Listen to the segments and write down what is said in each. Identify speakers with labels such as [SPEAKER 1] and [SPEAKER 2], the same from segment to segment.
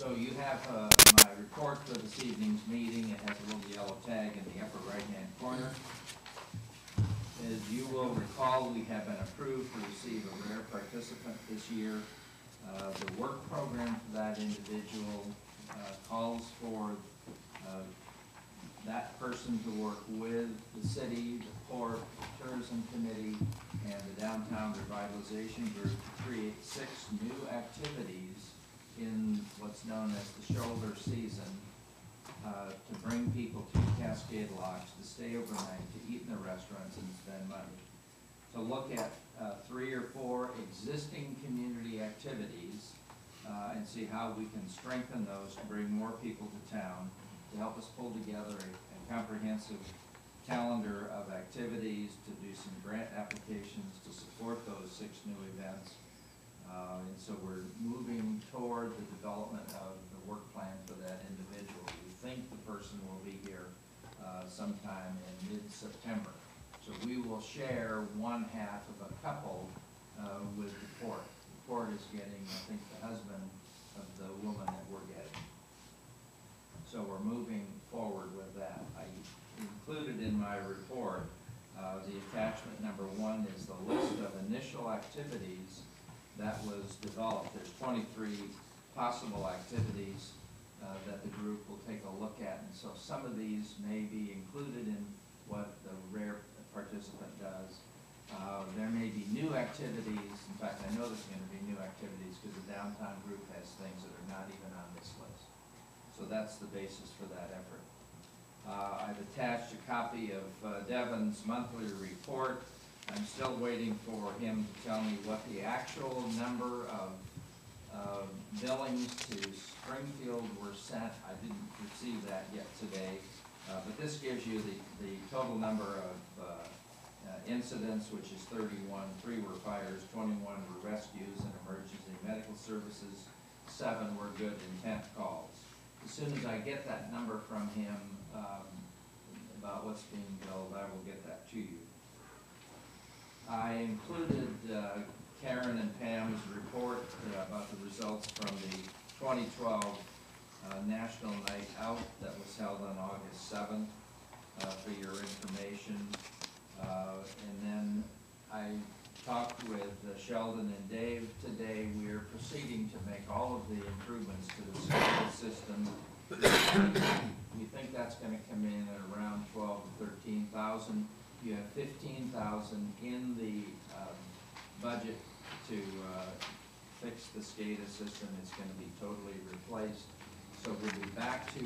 [SPEAKER 1] So you have my report for this evening's meeting. It has a little yellow tag in the upper right-hand corner. As you will recall, we have been approved to receive a rare participant this year. The work program for that individual calls for that person to work with the city, the port, tourism committee, and the downtown revitalization group to create 6 new activities in what's known as the shoulder season, to bring people to Cascade Locks, to stay overnight, to eat in the restaurants and spend money. To look at 3 or 4 existing community activities and see how we can strengthen those to bring more people to town, to help us pull together a comprehensive calendar of activities, to do some grant applications to support those 6 new events. And so we're moving toward the development of the work plan for that individual. We think the person will be here sometime in mid-September. So we will share 1/2 of a couple with the port. The port is getting, I think, the husband of the woman that we're getting. So we're moving forward with that. I included in my report, the attachment number 1 is the list of initial activities that was developed. There's 23 possible activities that the group will take a look at, and so some of these may be included in what the rare participant does. There may be new activities. In fact, I know there's going to be new activities because the downtown group has things that are not even on this list. So that's the basis for that effort. I've attached a copy of Devin's monthly report. I'm still waiting for him to tell me what the actual number of billings to Springfield were sent. I didn't receive that yet today, but this gives you the total number of incidents, which is 31. 3 were fires, 21 were rescues and emergency medical services, 7 were good intent calls. As soon as I get that number from him about what's being billed, I will get that to you. I included Karen and Pam's report about the results from the 2012 National Night Out that was held on August 7th for your information. And then I talked with Sheldon and Dave today. We are proceeding to make all of the improvements to the SCADA system. We think that's going to come in at around 12,000 to 13,000. You have 15,000 in the budget to fix the SCADA system. It's going to be totally replaced. So we'll be back to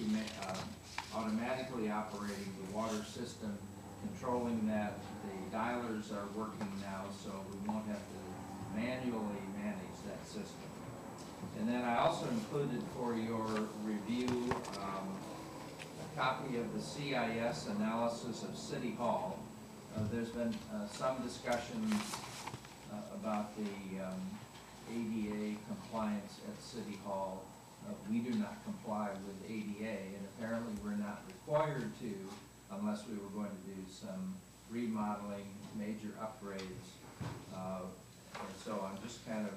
[SPEAKER 1] automatically operating the water system, controlling that. The dialers are working now, so we won't have to manually manage that system. And then I also included for your review a copy of the CIS analysis of City Hall. There's been some discussion about the ADA compliance at City Hall. We do not comply with ADA, and apparently we're not required to unless we were going to do some remodeling, major upgrades. And so I'm just kind of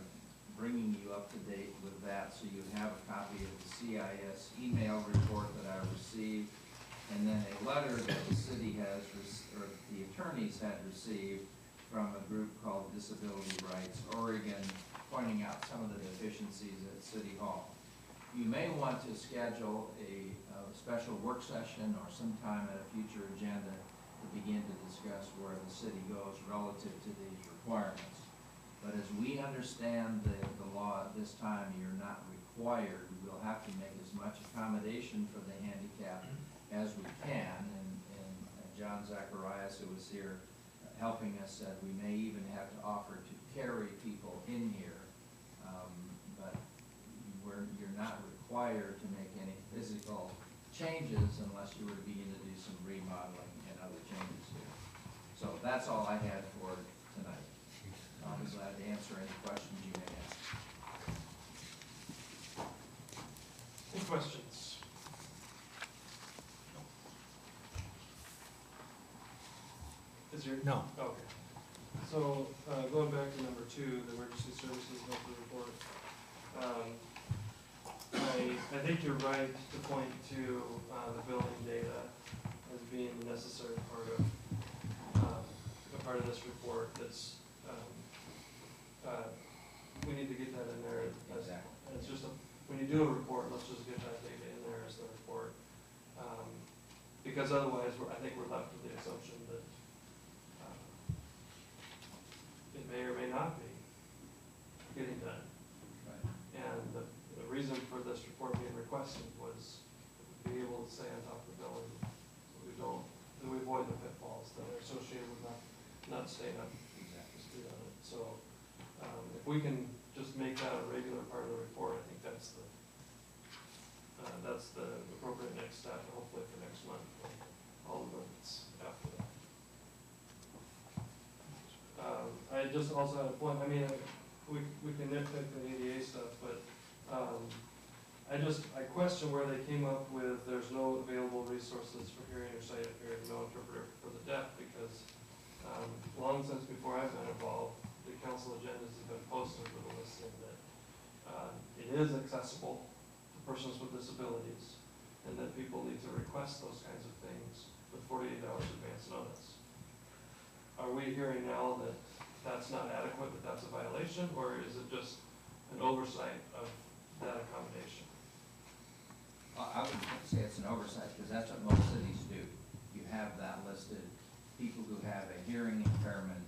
[SPEAKER 1] bringing you up to date with that, so you have a copy of the CIS email report that I received, and then a letter that the city has, or the attorneys had received from a group called Disability Rights Oregon, pointing out some of the deficiencies at City Hall. You may want to schedule a special work session or sometime at a future agenda to begin to discuss where the city goes relative to these requirements. But as we understand the law at this time, you're not required. We'll have to make as much accommodation for the handicapped as we can. And John Zacharias, who was here helping us, said we may even have to offer to carry people in here. But you're not required to make any physical changes unless you were to begin to do some remodeling and other changes here. So that's all I had for tonight. I'll be glad to answer any questions you may have.
[SPEAKER 2] Any questions? Is there?
[SPEAKER 3] No.
[SPEAKER 2] Okay. So going back to number 2, the emergency services monthly report. I I think you're right to point to the building data as being the necessary part of this report. That's we need to get that in there.
[SPEAKER 1] Exactly.
[SPEAKER 2] It's just when you do a report, let's just get that data in there as the report, because otherwise, I think we're left with the assumption that it may or may not be getting done.
[SPEAKER 1] Right.
[SPEAKER 2] And the reason for this report being requested was to be able to stay on top of the building, so we avoid the pitfalls that are associated with not staying up
[SPEAKER 1] Exactly.
[SPEAKER 2] to speed on it. So if we can just make that a regular part of the report, I think that's the appropriate next step, and hopefully for next month, all the limits after that. I just also had a point, I mean, we can nitpick the ADA stuff, but I question where they came up with there's no available resources for hearing or sight impaired, no interpreter for the deaf, because long since before I've been involved, the council agendas have been posted with a listing that it is accessible to persons with disabilities, and that people need to request those kinds of things with 48 hours advance notice. Are we hearing now that that's not adequate, that that's a violation, or is it just an oversight of that accommodation?
[SPEAKER 1] I would say it's an oversight, because that's what most cities do. You have that listed. People who have a hearing impairment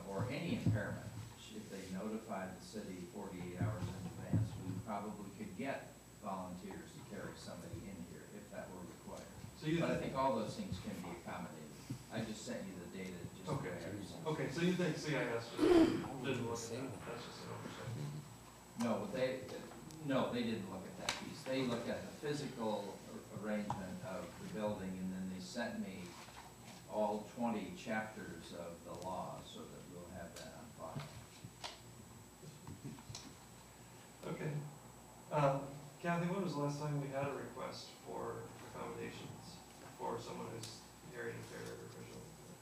[SPEAKER 1] or any impairment, if they notify the city 48 hours in advance, we probably could get volunteers to carry somebody in here if that were required. But I think all those things can be accommodated. I just sent you the data just
[SPEAKER 2] Okay.
[SPEAKER 1] to everything.
[SPEAKER 2] Okay, so you think CIS just didn't look at that? That's just an oversight.
[SPEAKER 1] No, they didn't look at that piece. They looked at the physical arrangement of the building, and then they sent me all 20 chapters of the law so that we'll have that on file.
[SPEAKER 2] Okay. Kathy, when was the last time we had a request for accommodations for someone who's hearing impaired or visually impaired?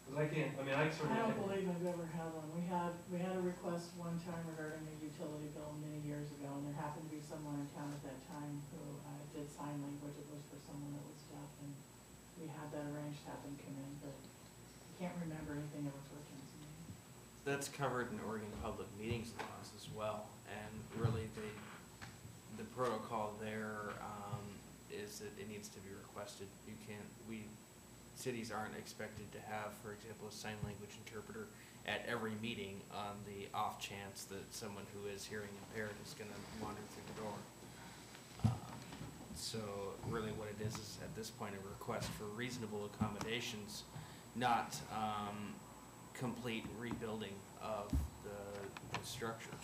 [SPEAKER 2] Because I certainly
[SPEAKER 3] I don't
[SPEAKER 2] can't.
[SPEAKER 3] believe I've ever had one. We had a request one time regarding a utility bill many years ago, and there happened to be someone in town at that time who did sign language. It was for someone that was deaf, and we had that arranged to have them come in, but I can't remember anything ever for a council meeting.
[SPEAKER 4] That's covered in Oregon public meetings laws as well, and really the protocol there is that it needs to be requested. Cities aren't expected to have, for example, a sign language interpreter at every meeting on the off chance that someone who is hearing impaired is gonna wander through the door. So really what it is at this point a request for reasonable accommodations, not complete rebuilding of the structure.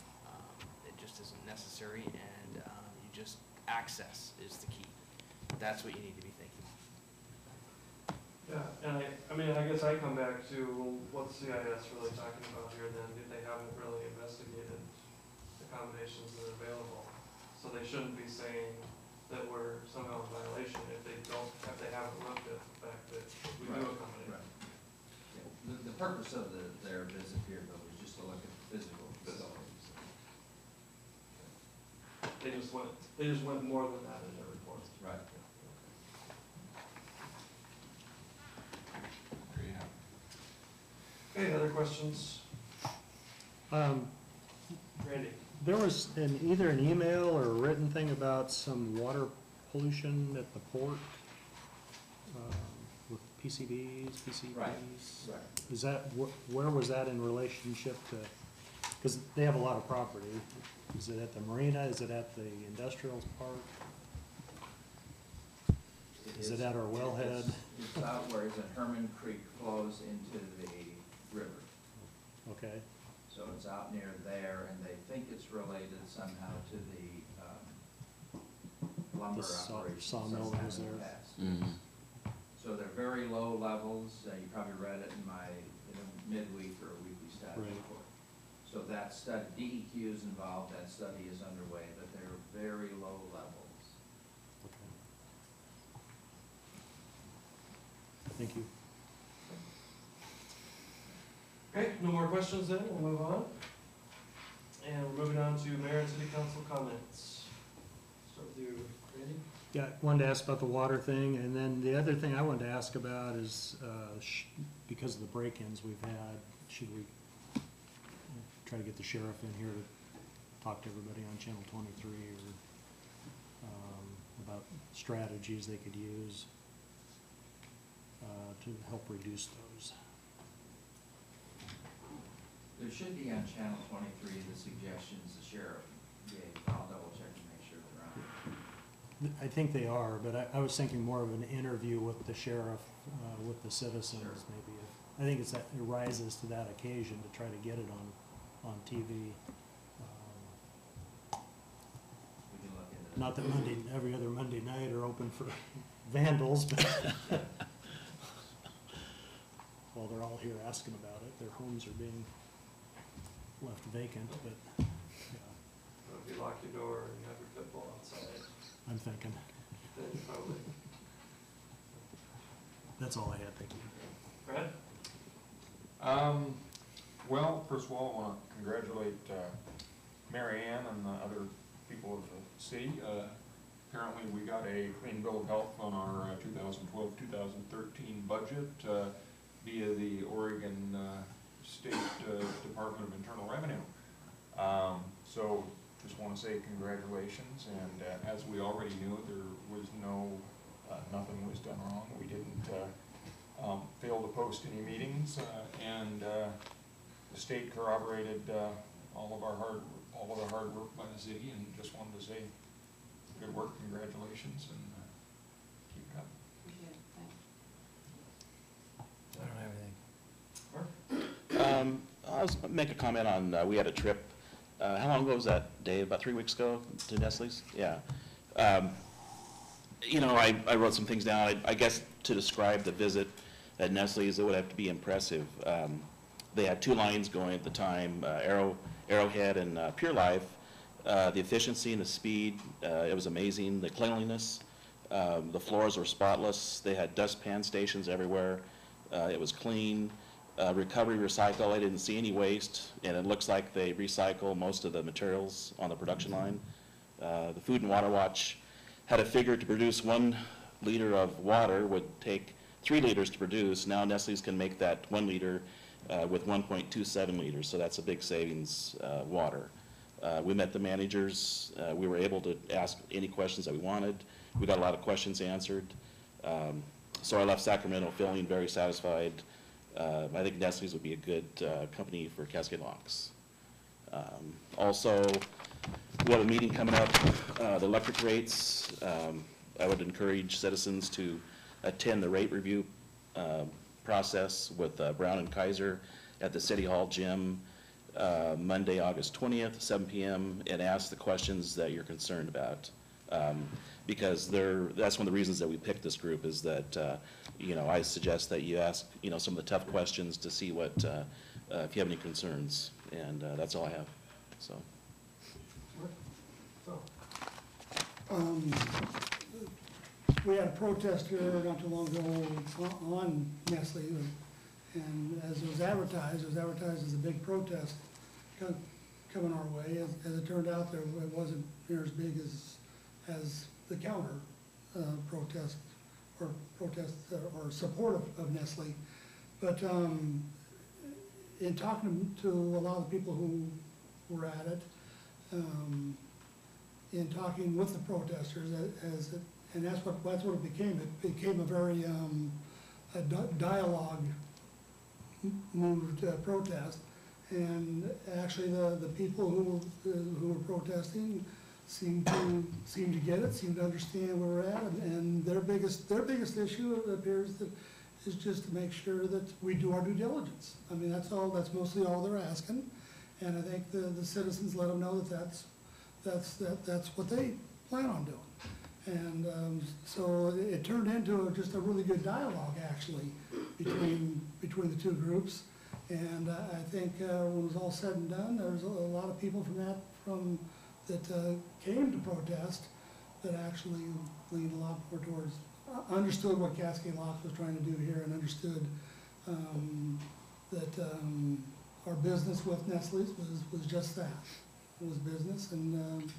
[SPEAKER 4] It just isn't necessary, and access is the key. That's what you need to be thinking.
[SPEAKER 2] Yeah, and I guess I come back to, well, what's CIS really talking about here then? They haven't really investigated accommodations that are available. So they shouldn't be saying that we're somehow in violation if they haven't looked at the fact that we do accommodate.
[SPEAKER 1] Right. Yeah. The purpose of their visit here, though, was just to look at the physical facilities.
[SPEAKER 2] They just went more than that in their report.
[SPEAKER 1] Right.
[SPEAKER 2] Okay, other questions? Randy?
[SPEAKER 5] There was either an email or a written thing about some water pollution at the port with PCBs.
[SPEAKER 1] Right.
[SPEAKER 5] Is that, where was that in relationship to, because they have a lot of property. Is it at the marina? Is it at the industrial park? Is it at our wellhead?
[SPEAKER 1] It's out where the Herman Creek flows into the river.
[SPEAKER 5] Okay.
[SPEAKER 1] So it's out near there, and they think it's related somehow to the lumber
[SPEAKER 5] The
[SPEAKER 1] operation.
[SPEAKER 5] sawmill
[SPEAKER 1] sometime
[SPEAKER 5] was
[SPEAKER 1] in the
[SPEAKER 5] there.
[SPEAKER 1] past.
[SPEAKER 6] Mm-hmm.
[SPEAKER 1] So they're very low levels. You probably read it in my midweek or weekly status
[SPEAKER 5] Right.
[SPEAKER 1] report. So that study, DEQ is involved, that study is underway, but they're very low levels.
[SPEAKER 5] Okay. Thank you.
[SPEAKER 2] Okay, no more questions then, we'll move on. And we're moving on to mayor and city council comments. Start with you, Randy.
[SPEAKER 5] Yeah, wanted to ask about the water thing, and then the other thing I wanted to ask about is, because of the break-ins we've had, should we try to get the sheriff in here to talk to everybody on Channel 23 or about strategies they could use to help reduce those?
[SPEAKER 1] There should be on Channel 23 the suggestions the sheriff gave. I'll double check and make sure they're on.
[SPEAKER 5] I think they are, but I was thinking more of an interview with the sheriff, with the citizens,
[SPEAKER 1] Sure.
[SPEAKER 5] maybe. I think it rises to that occasion to try to get it on TV.
[SPEAKER 1] We can look into that.
[SPEAKER 5] Not that every other Monday night are open for vandals, but well, they're all here asking about it. Their homes are being left vacant, but yeah,
[SPEAKER 2] If you lock your door and you have your pit bull outside,
[SPEAKER 5] I'm thinking.
[SPEAKER 2] then you probably.
[SPEAKER 5] That's all I had, thank you.
[SPEAKER 2] Brad?
[SPEAKER 6] Well, first of all, I want to congratulate Mary Ann and the other people of the city. Apparently, we got a clean bill of health on our 2012-2013 budget via the Oregon State Department of Internal Revenue. So just want to say congratulations, and as we already knew, there was nothing was done wrong. We didn't fail to post any meetings, and the state corroborated all of the hard work by the city, and just wanted to say good work, congratulations, and keep it up.
[SPEAKER 7] I don't have anything. I'll make a comment on, we had a trip, how long ago was that, Dave? About 3 weeks ago to Nestle's? Yeah. You know, I wrote some things down. I guess to describe the visit at Nestle's, it would have to be impressive. They had 2 lines going at the time, Arrowhead and Pure Life. The efficiency and the speed, it was amazing. The cleanliness, the floors were spotless. They had dustpan stations everywhere. It was clean. Recovery, recycle, I didn't see any waste, and it looks like they recycle most of the materials on the production line. The Food and Water Watch had a figure to produce 1 liter of water would take 3 liters to produce. Now Nestle's can make that 1 liter with 1.27 liters, so that's a big savings water. We met the managers. We were able to ask any questions that we wanted. We got a lot of questions answered. So I left Sacramento feeling very satisfied. I think Nestle's would be a good company for Cascade Locks. Also, we have a meeting coming up, the electric rates. I would encourage citizens to attend the rate review process with Brown and Kaiser at the City Hall gym Monday, August 20th, 7 p.m., and ask the questions that you're concerned about. Because that's one of the reasons that we picked this group is that, you know, I suggest that you ask, you know, some of the tough questions to see what, if you have any concerns, and that's all I have, so.
[SPEAKER 8] We had a protest here not too long ago on Nestle, and as it was advertised as a big protest coming our way. As it turned out, it wasn't near as big as the counter protest or support of Nestle. But in talking to a lot of the people who were at it, in talking with the protesters, and that's what it became. It became a very dialogue moved protest, and actually the people who were protesting seemed to get it, seemed to understand where we're at, and their biggest issue, it appears, that is just to make sure that we do our due diligence. I mean, that's mostly all they're asking, and I think the citizens let them know that that's what they plan on doing. And so it turned into just a really good dialogue, actually, between the 2 groups. And I think when it was all said and done, there was a lot of people that came to protest that actually leaned a lot more towards, understood what Cascade Locks was trying to do here, and understood that our business with Nestle's was just that. business, and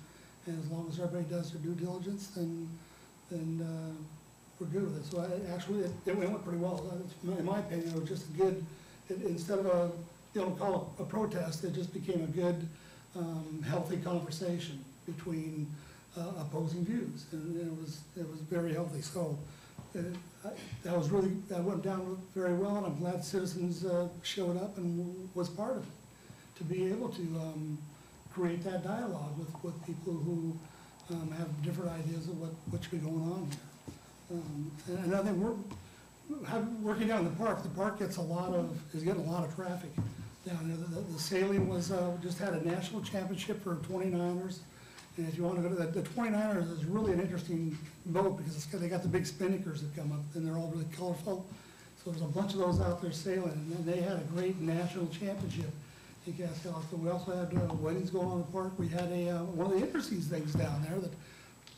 [SPEAKER 8] as long as everybody does their due diligence, then we're good with it. So it went pretty well. In my opinion, it was just a good, instead of call it a protest, it just became a good, healthy conversation between opposing views, and it was very healthy. So that went down very well, and I'm glad citizens showed up and was part of it, to be able to create that dialogue with people who have different ideas of what should be going on here. And another thing, working down in the park is getting a lot of traffic down there. The sailing just had a national championship for 29ers. And if you want to go to the 29ers is really an interesting boat, because they got the big spinnakers that come up, and they're all really colorful. So there's a bunch of those out there sailing, and they had a great national championship in Cascade Locks. We also had weddings going on in the park. We had one of the interesting things down there that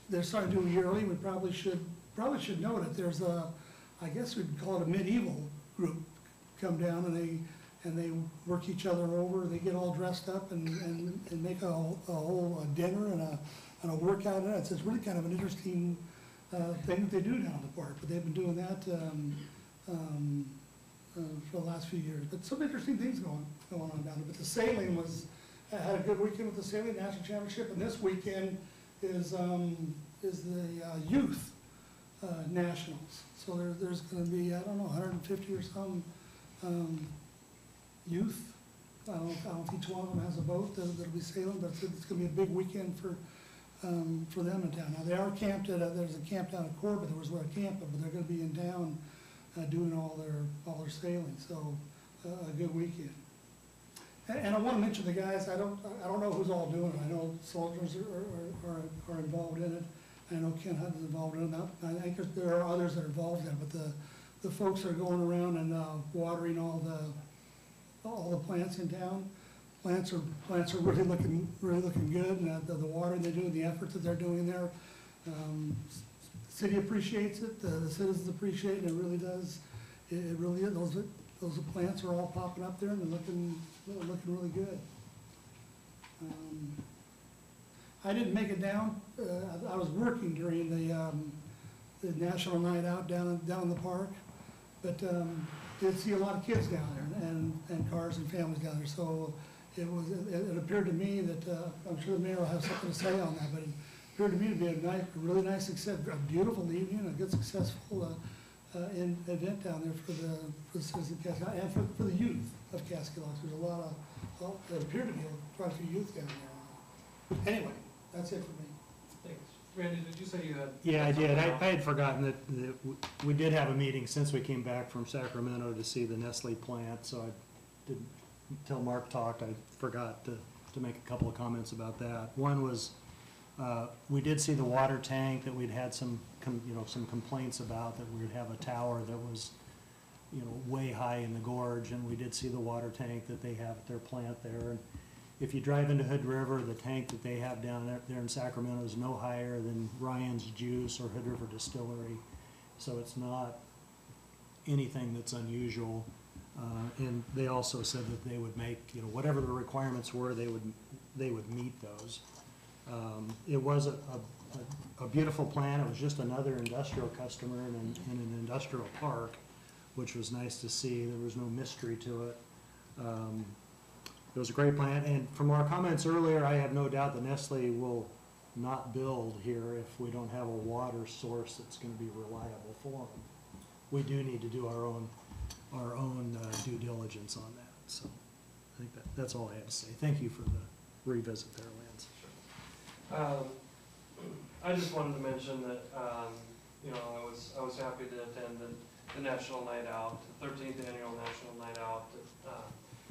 [SPEAKER 8] they're starting to do yearly. We probably should note it. There's I guess we'd call it a medieval group come down, and they work each other over. They get all dressed up and make a whole dinner and a workout. It's really kind of an interesting thing that they do down in the park. But they've been doing that for the last few years. But some interesting things going on down there. But the sailing had a good weekend with the sailing national championship, and this weekend is the youth nationals. So there's going to be, I don't know, 150 or some youth. I don't know if each one of them has a boat that'll be sailing, but it's going to be a big weekend for them in town. Now they are camped there's a camp down at Corbett. There was where I camped, but they're going to be in town doing all their sailing. So a good weekend. And I want to mention the guys. I don't know who's all doing it. I know soldiers are involved in it. I know Ken Hutton's involved in it. I think there are others that are involved in it, but the folks that are going around and watering all the plants in town. Plants are really looking good, and the watering they do and the effort that they're doing there. The city appreciates it. The citizens appreciate it. It really does. It really is. Those plants are all popping up there, and they're looking really good. I didn't make it down. I was working during the National Night Out down in the park, but did see a lot of kids down there and cars and families down there. So it appeared to me that I'm sure the mayor will have something to say on that, but it appeared to me to be a really nice success, a beautiful evening, a good successful event down there for the citizens of Cascade and for the youth of Cascade Locks. There's a lot of, it appeared to be quite a few youth down there. Anyway, that's it for me.
[SPEAKER 2] Thanks. Randy, did you say you had?
[SPEAKER 5] Yeah, I did. I had forgotten that we did have a meeting since we came back from Sacramento to see the Nestle plant, so I didn't, until Mark talked, I forgot to make a couple of comments about that. One was, we did see the water tank that we'd had some complaints about, that we'd have a tower that was, way high in the gorge, and we did see the water tank that they have at their plant there. And if you drive into Hood River, the tank that they have down there in Sacramento is no higher than Ryan's Juice or Hood River Distillery. So it's not anything that's unusual. And they also said that they would make, whatever the requirements were, they would meet those. It was a beautiful plant. It was just another industrial customer in an industrial park, which was nice to see. There was no mystery to it. It was a great plant, and from our comments earlier, I have no doubt that Nestle will not build here if we don't have a water source that's going to be reliable for them. We do need to do our own due diligence on that. So I think that's all I have to say. Thank you for the revisit there, Lance.
[SPEAKER 2] I just wanted to mention that I was happy to attend the National Night Out, the 13th annual National Night Out.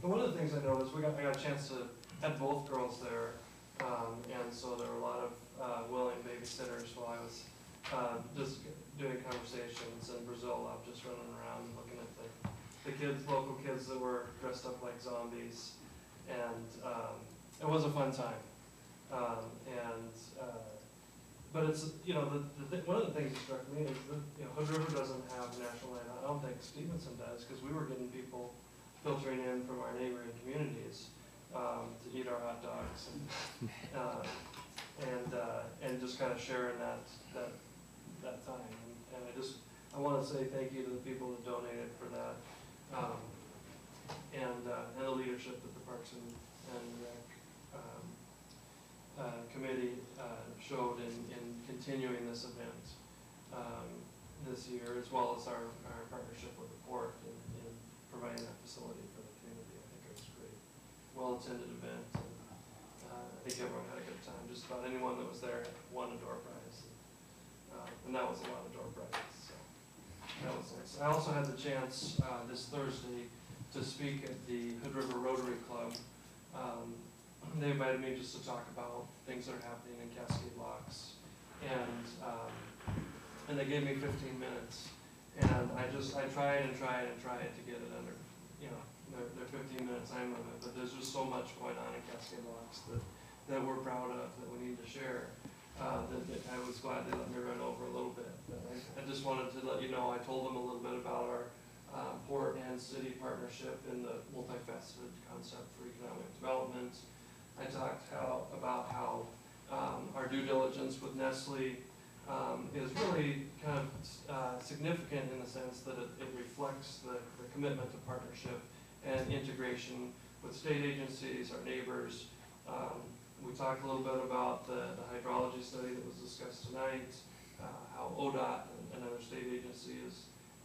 [SPEAKER 2] And one of the things I noticed, I got a chance to have both girls there, and so there were a lot of willing babysitters while I was just doing conversations, and Brazil loved just running around and looking at the kids, local kids that were dressed up like zombies, and it was a fun time. But it's, one of the things that struck me is that, Hood River doesn't have a national night out. I don't think Stevenson does, because we were getting people filtering in from our neighboring communities. to eat our hot dogs and just kind of sharing that time. And I want to say thank you to the people that donated for that, and the leadership that the Parks and Rec committee showed in continuing this event this year, as well as our partnership with the port in providing that facility for the community. I think it was great, well-attended event, and I think everyone had a good time. Just about anyone that was there won a door prize, and that was a lot of door prizes. So that was nice. I also had the chance this Thursday to speak at the Hood River Rotary Club. They invited me just to talk about things that are happening in Cascade Locks, and they gave me 15 minutes, and I tried to get it under, their 15 minute time limit, but there's just so much going on in Cascade Locks that we're proud of, that we need to share, that I was glad they let me run over a little bit. But I just wanted to let you know, I told them a little bit about our port and city partnership in the multifaceted concept for economic development. I talked about how our due diligence with Nestle is really kind of significant in the sense that it reflects the commitment to partnership and integration with state agencies, our neighbors. We talked a little bit about the hydrology study that was discussed tonight, how ODOT, another state agency,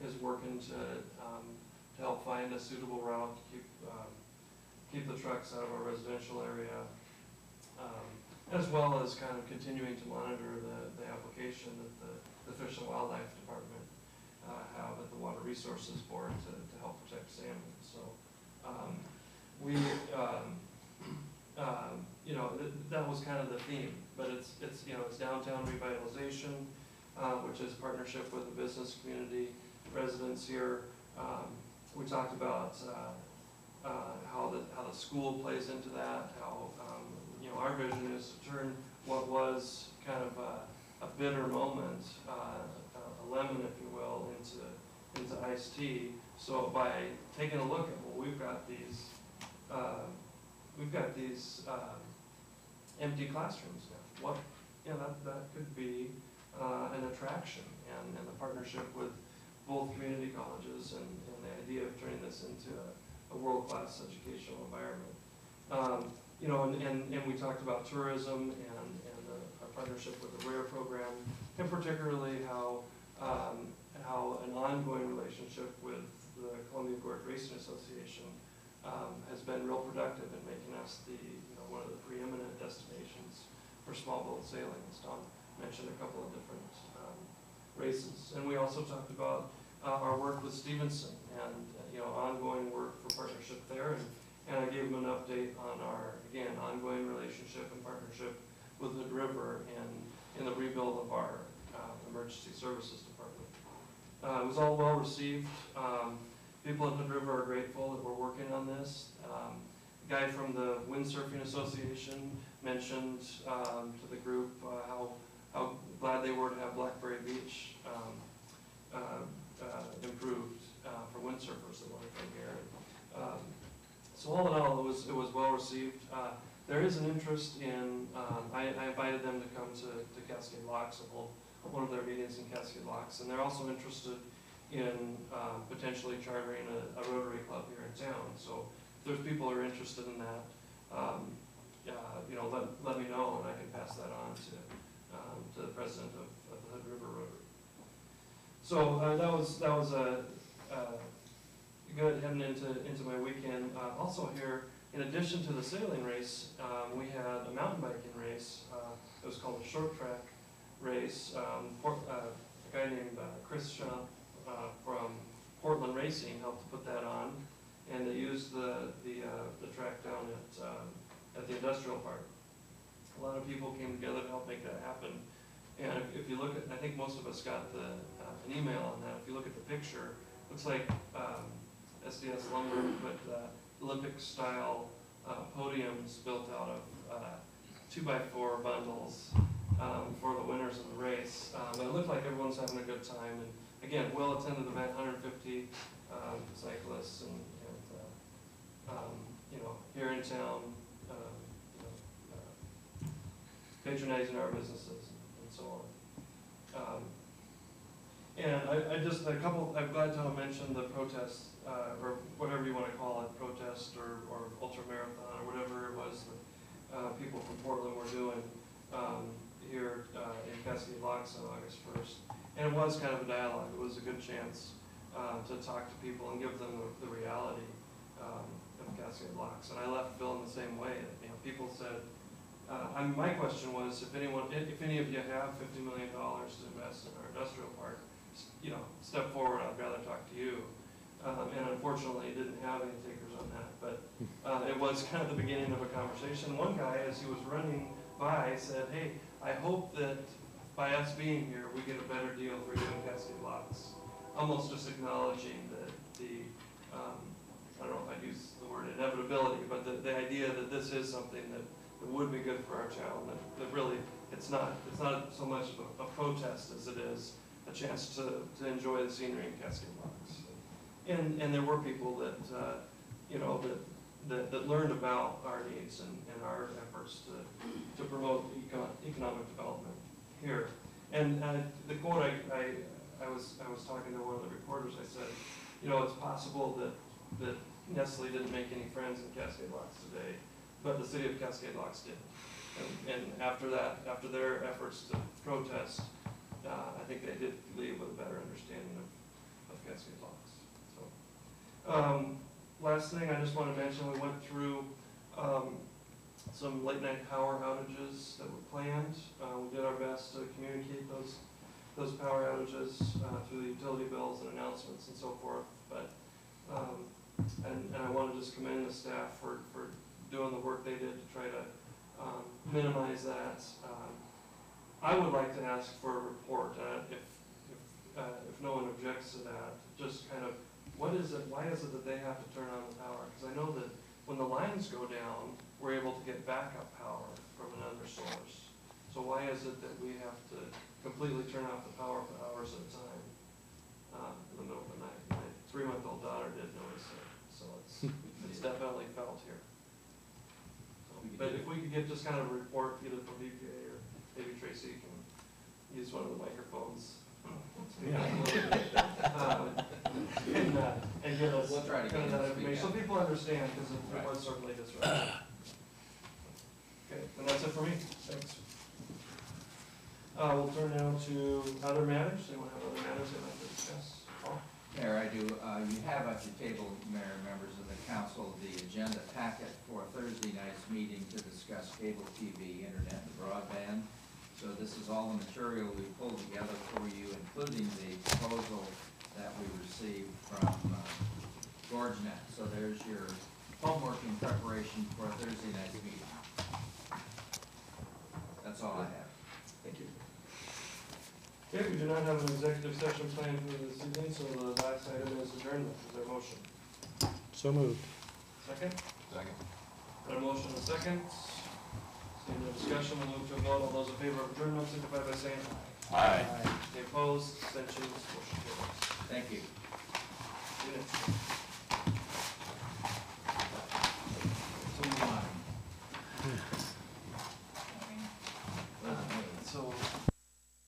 [SPEAKER 2] is working to help find a suitable route to keep the trucks out of our residential area, as well as kind of continuing to monitor the application that the Fish and Wildlife Department have at the Water Resources Board to help protect salmon. So that was kind of the theme, but it's downtown revitalization, which is partnership with the business community, residents here. We talked about how the school plays into that, how our vision is to turn what was kind of a bitter moment, a lemon, if you will, into iced tea. So by taking a look at, well, we've got these empty classrooms now. That could be an attraction, and the partnership with both community colleges and the idea of turning this into a world-class educational environment. And we talked about tourism and a partnership with the RARE program, and particularly how an ongoing relationship with the Columbia Gorge Racing Association has been real productive in making us one of the preeminent destinations for small boat sailing. As Don mentioned, a couple of different races. And we also talked about our work with Stevenson and ongoing work for partnership there, and I gave them an update on our, again, ongoing relationship and partnership with Hood River in the rebuild of our emergency services department. It was all well received. People at Hood River are grateful that we're working on this. The guy from the Windsurfing Association mentioned to the group how glad they were to have Blackberry Beach improved for windsurfers that want to come here. So all in all, it was well received. There is an interest in, I invited them to come to Cascade Locks and hold one of their meetings in Cascade Locks, and they're also interested in potentially chartering a Rotary Club here in town. So if there's people who are interested in that, let me know, and I can pass that on to the president of the Hood River Rotary. So that was good heading into my weekend. Also here, in addition to the sailing race, we had a mountain biking race. It was called a short track race. A guy named Chris Schump from Portland Racing helped to put that on, and they used the track down at the industrial park. A lot of people came together to help make that happen. And if you look at, I think most of us got an email on that. If you look at the picture, it looks like SDS lumber, but Olympic-style podiums built out of 2x4 bundles for the winners of the race. But it looked like everyone's having a good time. And again, well-attended event, 150 cyclists, and here in town. patronizing our businesses and so on. And I'm glad Tom mentioned the protest, or whatever you wanna call it, protest or ultra marathon, or whatever it was that, people from Portland were doing, here, in Cascade Locks on August 1st. And it was kind of a dialogue, it was a good chance, to talk to people and give them the reality, of Cascade Locks. And I left feeling the same way, people said, my question was, if any of you have $50 million to invest in our industrial park, step forward, I'd rather talk to you. And unfortunately, didn't have any takers on that, but it was kind of the beginning of a conversation. One guy, as he was running by, said, hey, I hope that by us being here, we get a better deal for you in Cascade Locks. Almost just acknowledging that I don't know if I'd use the word inevitability, but the idea that this is something that would be good for our town, that really, it's not so much of a protest as it is a chance to enjoy the scenery in Cascade Locks. And there were people that, that learned about our needs and our efforts to promote economic development here. And the quote I was talking to one of the reporters, I said, it's possible that Nestle didn't make any friends in Cascade Locks today, but the City of Cascade Locks did. And after their efforts to protest, I think they did leave with a better understanding of Cascade Locks. So, last thing I just want to mention, we went through some late night power outages that were planned. We did our best to communicate those power outages through the utility bills and announcements and so forth. But and I want to just commend the staff for doing the work they did to try to minimize that. I would like to ask for a report, if no one objects to that, just kind of, why is it that they have to turn on the power? Because I know that when the lines go down, we're able to get backup power from another source. So why is it that we have to completely turn off the power for hours at a time in the middle of the night? My 3-month-old daughter did notice it, so it's definitely felt here. So, but if we could get just kind of a report either from BPA or maybe Tracy can use one of the microphones. And give us
[SPEAKER 1] We'll try to
[SPEAKER 2] kind
[SPEAKER 1] get
[SPEAKER 2] of that
[SPEAKER 1] it,
[SPEAKER 2] information, so people understand, because it was certainly disruptive. Okay, and that's it for me, thanks. We'll turn now to other matters. Anyone have other matters they'd like to discuss? Paul?
[SPEAKER 1] Mayor, I do. You have at your table, Mayor, members of the council, the agenda packet for Thursday night's meeting to discuss cable TV, internet, and broadband. So this is all the material we pulled together for you, including the proposal that we received from GorgeNet. So there's your homework in preparation for Thursday night's meeting. That's all I have.
[SPEAKER 2] Thank you. Okay, we do not have an executive session planned for this evening, so the last item is adjournment. Is there a motion?
[SPEAKER 5] So moved.
[SPEAKER 2] Second?
[SPEAKER 6] Second.
[SPEAKER 2] Got a motion and a second. Seeing no discussion, we'll move to a vote. All those in favor of adjournment signify by saying aye.
[SPEAKER 6] Aye.
[SPEAKER 2] Any opposed, abstentions, motion carries.